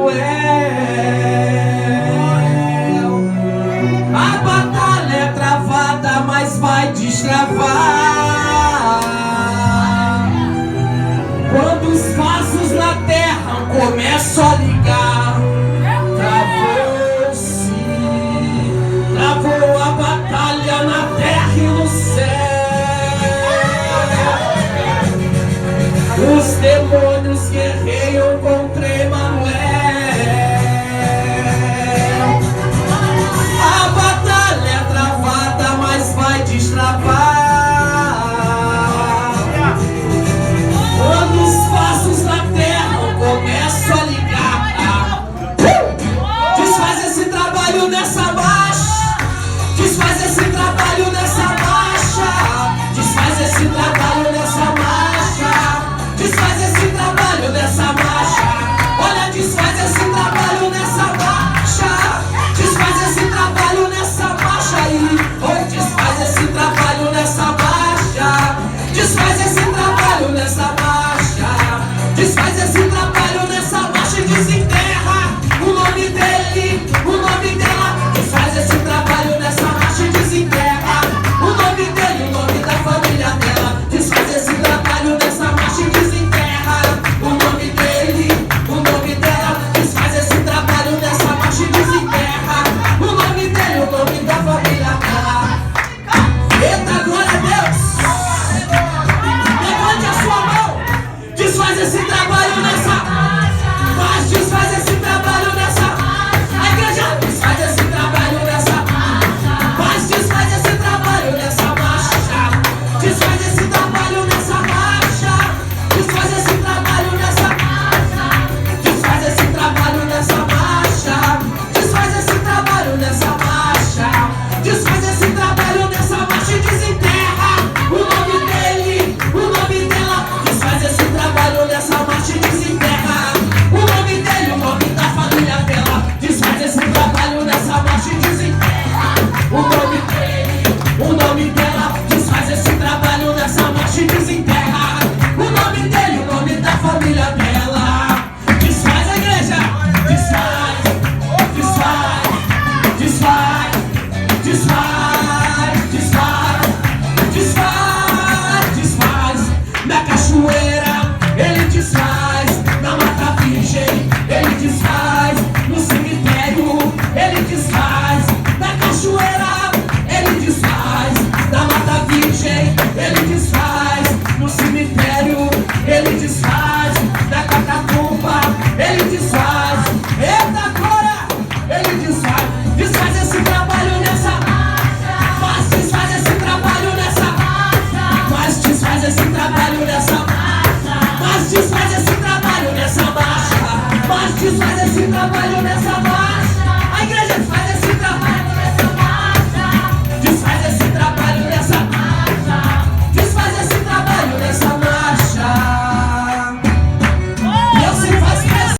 Emanuel. A batalha é travada, mas vai destravar. Quando os passos na terra começam a ligar, travou-se, travou a batalha na terra e no céu. Os demônios guerreiam contra Emanuel. A batalha é travada, mas vai destravar. Quando os passos na terra começam a ligar, desfaz esse trabalho nessa marcha. Desfaz esse trabalho nessa marcha. Desfaz esse trabalho nessa marcha. Desfaz esse trabalho nessa marcha. Olha, desfaz esse trabalho nessa marcha. Desfaz esse trabalho nessa marcha aí. Oi, desfaz esse trabalho nessa marcha. Desfaz esse trabalho nessa marcha. Desfaz esse trabalho nessa marcha e desenterra o nome dele, o nome dela. Desfaz esse trabalho nessa marcha e desenterra o nome dele, o nome da família dela. Desfaz esse trabalho nessa marcha e desenterra o nome dele, o nome dela. Desfaz esse trabalho nessa marcha e desenterra o nome dele, o nome da família dela. Eita, glória a Deus! Levante a sua mão. Desfaz esse trabalho nessa. Mas desfaz esse trabalho nessa. A igreja desfaz esse trabalho nessa. Mas desfaz esse trabalho nessa marcha. Desfaz esse trabalho nessa marcha. Desfaz esse trabalho nessa marcha. Desfaz esse trabalho nessa marcha. Desfaz esse trabalho nessa marcha. Desfaz esse trabalho nessa marcha e desenterra o nome dele, o nome dela. Desfaz esse trabalho nessa marcha e desenterra o nome dele, o nome da família dela. Desfaz esse trabalho nessa marcha e desenterra o nome dele, o nome dela. Desfaz esse trabalho nessa marcha e desenterra o nome dele, o nome da família dela. Desfaz a igreja, desfaz, desfaz, desfaz, desfaz, desfaz, desfaz, desfaz. Na cachoeira ele desfaz, na mata virgem ele desfaz, no cemitério ele desfaz, na cachoeira ele desfaz, na mata virgem ele desfaz, no cemitério ele desfaz, na catacumba ele desfaz. Eita glória, ele desfaz. Desfaz esse trabalho nessa marcha. Mas desfaz esse trabalho nessa marcha. Mas desfaz esse trabalho nessa marcha. Mas desfaz esse trabalho nessa marcha. Mas desfaz esse trabalho nessa marcha.